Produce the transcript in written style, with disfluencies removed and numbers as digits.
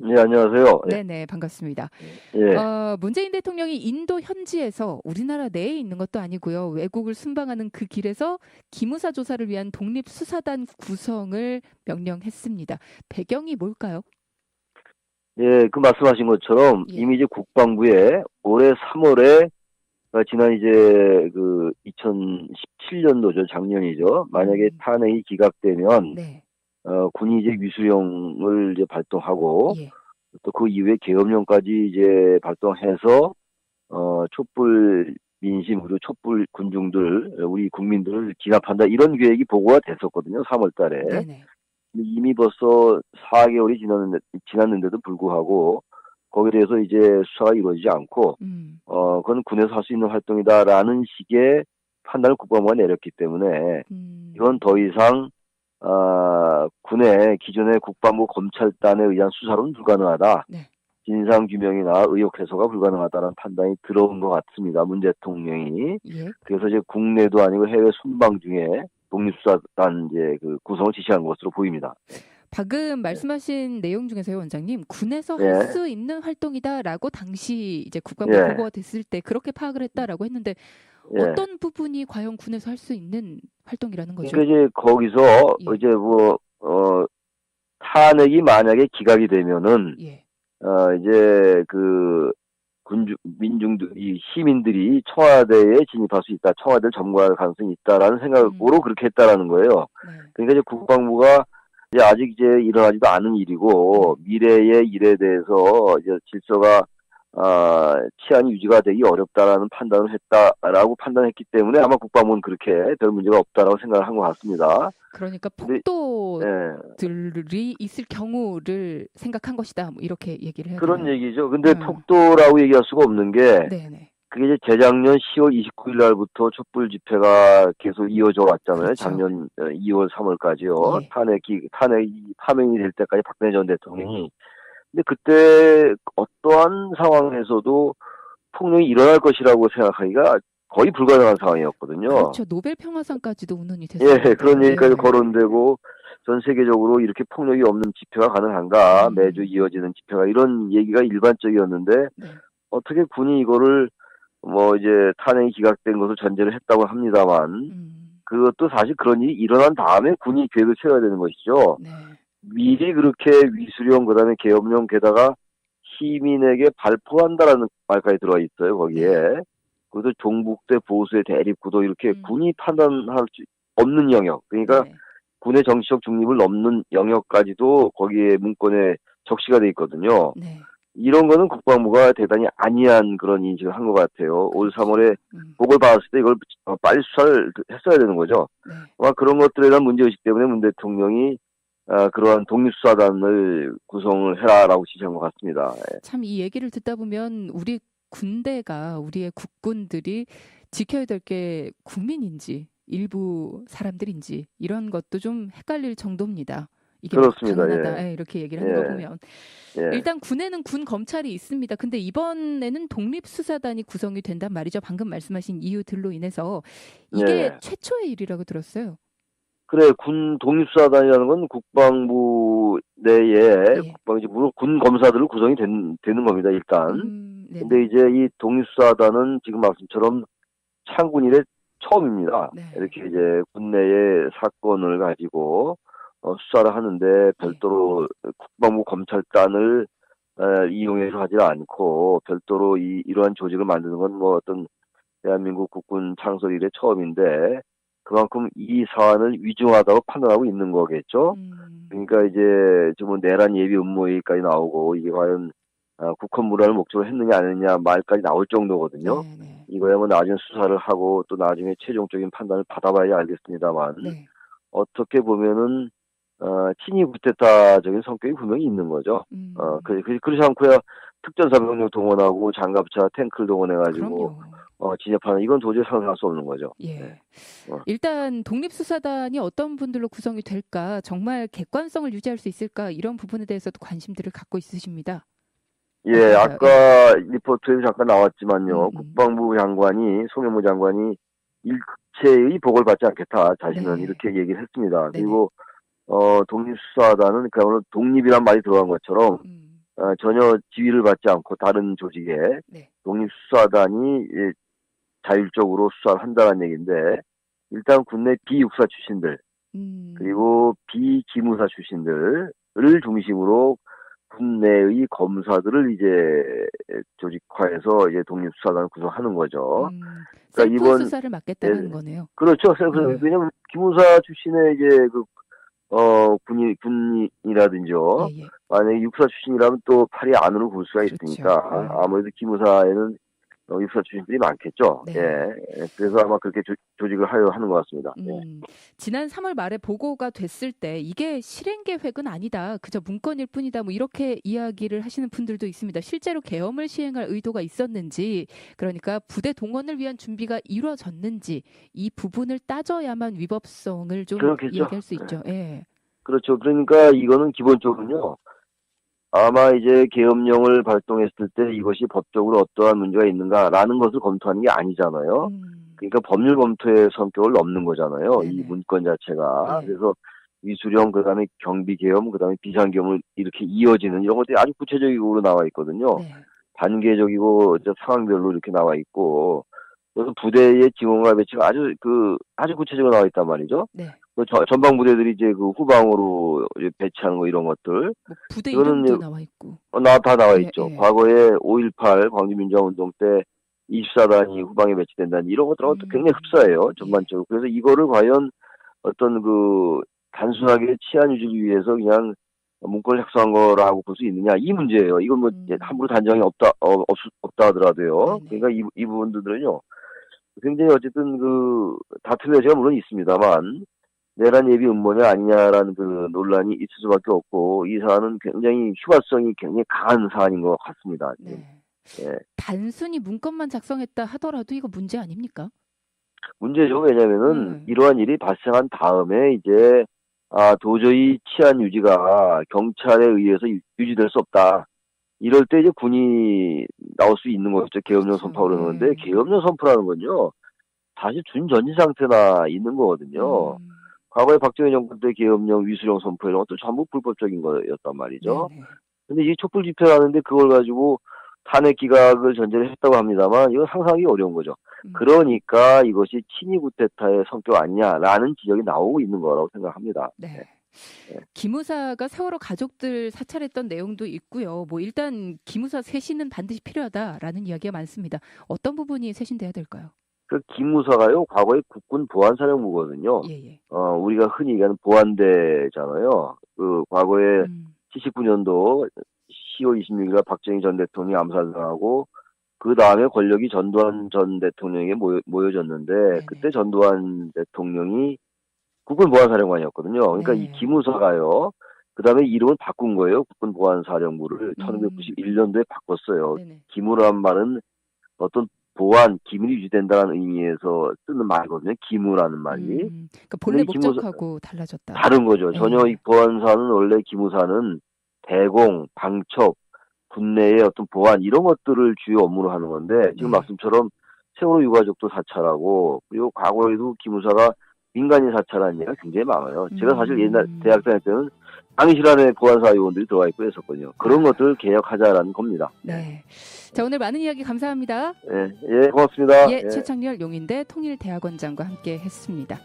네, 안녕하세요. 예, 네네, 반갑습니다. 예, 문재인 대통령이 인도 현지에서 우리나라 내에 있는 것도 아니고요. 외국을 순방하는 그 길에서 기무사 조사를 위한 독립수사단 구성을 명령했습니다. 배경이 뭘까요? 예, 그 말씀하신 것처럼 예. 이미 이제 국방부에 올해 3월에 지난 이제 그 2017년도죠, 작년이죠. 만약에 음, 탄핵이 기각되면 네. 군이 이제 위수령을 이제 발동하고 예. 또 그 이후에 계엄령까지 이제 발동해서 촛불 민심 그리고 촛불 군중들 우리 국민들을 진압한다 이런 계획이 보고가 됐었거든요, 3월 달에. 네네. 이미 벌써 4개월이 지났는데도 불구하고 거기에 대해서 이제 수사가 이루어지지 않고 음, 그건 군에서 할 수 있는 활동이다라는 식의 판단을 국방부가 내렸기 때문에 이건 음, 더 이상 군의 기존의 국방부 검찰단에 의한 수사로는 불가능하다. 네. 진상규명이나 의혹 해소가 불가능하다는 판단이 들어온 것 같습니다. 문 대통령이. 예. 그래서 이제 국내도 아니고 해외 순방 중에 독립수사단 이제 그 구성을 지시한 것으로 보입니다. 방금 네. 말씀하신 내용 중에서요, 원장님, 군에서 할 예, 수 있는 활동이다라고 당시 이제 국방부에 예, 보고가 됐을 때 그렇게 파악을 했다라고 했는데 예. 어떤 부분이 과연 군에서 할 수 있는 활동이라는 거죠? 그러니까 이제 거기서 예, 이제 탄핵이 만약에 기각이 되면은, 예. 이제 이 시민들이 청와대에 진입할 수 있다. 청와대를 점거할 가능성이 있다라는 생각으로 음, 그렇게 했다라는 거예요. 네, 그러니까 이제 국방부가 이제 아직 이제 일어나지도 않은 네. 일이고 미래의 일에 대해서 이제 질서가 치안이 유지가 되기 어렵다라는 판단을 했다라고 판단했기 때문에 아마 국방부는 그렇게 별 문제가 없다라고 생각을 한 것 같습니다. 그러니까 근데 예, 폭도들이 있을 경우를 생각한 것이다. 뭐 이렇게 얘기를 해야 그런 되나요? 얘기죠. 근데 어, 폭도라고 얘기할 수가 없는 게 네, 네. 그게 이제 재작년 10월 29일 날부터 촛불 집회가 계속 이어져 왔잖아요. 그렇죠. 작년 2월, 3월까지요. 예. 탄핵이 파면이 될 때까지 박근혜 전 대통령이. 근데 그때 어떠한 상황에서도 폭력이 일어날 것이라고 생각하기가 거의 불가능한 상황이었거든요. 그렇죠. 노벨 평화상까지도 운운이 예, 그런 됐었는데, 얘기까지 예. 거론되고 전 세계적으로 이렇게 폭력이 없는 집회가 가능한가, 매주 음, 이어지는 집회가 이런 얘기가 일반적이었는데 네. 어떻게 군이 이거를 뭐 이제 탄핵이 기각된 것을 전제를 했다고 합니다만 그것도 사실 그런 일이 일어난 다음에 군이 계획을 세워야 되는 것이죠. 네. 미리 그렇게 위수령 그다음에 계엄령 게다가 시민에게 발포한다라는 말까지 들어가 있어요 네. 거기에. 그것도 종북대 보수의 대립구도 이렇게 음, 군이 판단할 수 없는 영역 그러니까 네네. 군의 정치적 중립을 넘는 영역까지도 거기에 문건에 적시가 돼 있거든요. 네. 이런 거는 국방부가 대단히 안이한 그런 인식을 한 것 같아요. 올 그렇죠. 3월에 보고를 받았을 때 이걸 빨리 수사를 했어야 되는 거죠. 네. 아마 그런 것들에 대한 문제의식 때문에 문 대통령이 그러한 독립수사단을 구성을 해라라고 지시한 것 같습니다. 참 이 얘기를 듣다 보면 우리 군대가 우리의 국군들이 지켜야 될 게 국민인지 일부 사람들인지 이런 것도 좀 헷갈릴 정도입니다. 이게 막 그렇습니다. 예, 당연하다. 예, 이렇게 얘기를 하는 거 예, 보면 예, 일단 군에는 군 검찰이 있습니다. 근데 이번에는 독립수사단이 구성이 된단 말이죠. 방금 말씀하신 이유들로 인해서 이게 예. 최초의 일이라고 들었어요. 그래, 군 독립수사단이라는 건 국방부 내에 예. 이제 물론 군 검사들로 구성이 되는 겁니다, 일단. 근데 네네. 이제 이 독립수사단은 지금 말씀처럼 창군 이래 처음입니다. 네. 이렇게 이제 국내의 사건을 가지고 수사를 하는데 예. 별도로 국방부 검찰단을 이용해서 하지 않고 별도로 이러한 조직을 만드는 건 뭐 어떤 대한민국 국군 창설 이래 처음인데 그만큼 이 사안을 위중하다고 판단하고 있는 거겠죠. 음, 그러니까 이제 좀 내란 예비 음모까지 나오고 이게 과연 국헌 문화를 목적으로 했느냐 안 했느냐 말까지 나올 정도거든요. 네네. 이거야 뭐 나중에 수사를 하고 또 나중에 최종적인 판단을 받아봐야 알겠습니다만 네. 어떻게 보면은 친위 구테타적인 성격이 분명히 있는 거죠. 음, 그렇지 않고야 특전사병력 동원하고 장갑차 탱크를 동원해가지고 그럼요. 진압하는 이건 도저히 상상할 수 없는 거죠. 네. 예. 어. 일단 독립수사단이 어떤 분들로 구성이 될까, 정말 객관성을 유지할 수 있을까, 이런 부분에 대해서도 관심들을 갖고 있으십니다. 예, 어떤가요? 예. 아까 리포트에서 잠깐 음, 나왔지만요. 음. 국방부 장관이, 송영무 장관이 일체의 보고를 받지 않겠다. 자신은 네. 이렇게 얘기를 했습니다. 네네. 그리고, 독립수사단은 그야말로 독립이란 말이 들어간 것처럼 음, 전혀 지휘를 받지 않고 다른 조직의 네. 독립수사단이 자율적으로 수사를 한다는 얘기인데, 일단 국내 비육사 출신들 그리고 비기무사 출신들을 중심으로 국내의 검사들을 이제 조직화해서 이제 독립수사단을 구성하는 거죠. 그러니까 셀프 수사를 맡겠다는 거네요. 그렇죠. 왜냐면 기무사 출신의 이제 군인이라든지요. 예, 예. 만약에 육사 출신이라면 또 팔이 안으로 굴 수가 그렇죠. 있으니까 아무래도 기무사에는 육사 출신들이 많겠죠. 네. 예. 그래서 아마 그렇게 조직을 하는 것 같습니다. 예. 지난 3월 말에 보고가 됐을 때 이게 실행 계획은 아니다. 그저 문건일 뿐이다. 뭐 이렇게 이야기를 하시는 분들도 있습니다. 실제로 계엄을 시행할 의도가 있었는지, 그러니까 부대 동원을 위한 준비가 이루어졌는지 이 부분을 따져야만 위법성을 좀 그렇겠죠. 이야기할 수 있죠. 예. 그렇죠. 그러니까 이거는 기본적으로는요. 아마 이제 계엄령을 발동했을 때 이것이 법적으로 어떠한 문제가 있는가라는 것을 검토하는 게 아니잖아요. 그러니까 법률 검토의 성격을 넘는 거잖아요. 네네. 이 문건 자체가. 예. 그래서 위수령, 그다음에 경비계엄, 그다음에 비상계엄을 이렇게 이어지는 이런 것들이 아주 구체적으로 나와 있거든요. 네. 단계적이고 상황별로 이렇게 나와 있고, 그래서 부대의 지원과 배치가 아주 구체적으로 나와 있단 말이죠. 네. 전방 부대들이 이제 후방으로 이제 배치하는 거 이런 것들. 뭐 부대 이거는 이름도 나와 있고. 다 나와 예, 있죠. 예. 과거에 5.18 광주민주화운동 때 24단이 후방에 배치된다는 이런 것들하고 또 굉장히 흡사해요. 전반적으로. 그래서 이거를 과연 어떤 단순하게 치안 유지를 위해서 그냥 문건을 작성한 거라고 볼 수 있느냐, 이 문제예요. 이건 뭐 함부로 단정이 없다 하더라도요. 네네. 그러니까 이 부분들은요. 굉장히 어쨌든 다툼의 여지가 물론 있습니다만, 내란 예비 음모냐 아니냐라는 논란이 있을 수밖에 없고, 이 사안은 굉장히 휘발성이 굉장히 강한 사안인 것 같습니다. 네. 예. 단순히 문건만 작성했다 하더라도 이거 문제 아닙니까? 문제죠. 왜냐면은 이러한 일이 발생한 다음에 이제 도저히 치안 유지가 경찰에 의해서 유지될 수 없다. 이럴 때 이제 군이 나올 수 있는 거겠죠. 계엄령 선포하고 그러는 건데, 계엄령 선포라는 건요, 사실 준전진 상태나 있는 거거든요. 과거에 박정희 정권 때 계엄령, 위수령 선포 이런 것도 전부 불법적인 거였단 말이죠. 네네. 근데 이 촛불 집회를 하는데 그걸 가지고 탄핵 기각을 전제를 했다고 합니다만, 이건 상상하기 어려운 거죠. 그러니까 이것이 친위 구테타의 성격 아니냐라는 지적이 나오고 있는 거라고 생각합니다. 네. 기무사가 세월호 가족들 사찰했던 내용도 있고요. 뭐 일단 기무사 쇄신은 반드시 필요하다라는 이야기가 많습니다. 어떤 부분이 쇄신돼야 될까요? 기무사가요, 과거에 국군 보안사령부거든요. 예. 우리가 흔히 얘기하는 보안대잖아요. 과거에 79년도 10월 26일 박정희 전 대통령이 암살당하고, 그 다음에 권력이 전두환 전 대통령에게 모여졌는데, 네네. 그때 전두환 대통령이 국군 보안사령관이었거든요. 그러니까 이 기무사가요, 그 다음에 이름을 바꾼 거예요. 국군 보안사령부를 1991년도에 바꿨어요. 네네. 기무란 말은 어떤 기밀이 유지된다는 의미에서 쓰는 말이거든요. 기무라는 말이. 그러니까 본래 목적하고 달라졌다. 다른 거죠. 전혀 이 보안사는 원래 기무사는 대공, 방첩, 국내의 어떤 보안 이런 것들을 주요 업무로 하는 건데, 지금 말씀처럼 세월호 유가족도 사찰하고, 그리고 과거에도 기무사가 민간인 사찰한 예가 굉장히 많아요. 제가 사실 옛날 대학 다닐 때는 당실안에 보안사 요원들이 들어와 있고 했었거든요. 그런 것들을 개혁하자라는 겁니다. 네. 자, 오늘 많은 이야기 감사합니다. 예, 고맙습니다. 최창렬 용인대 통일대학원장과 함께 했습니다.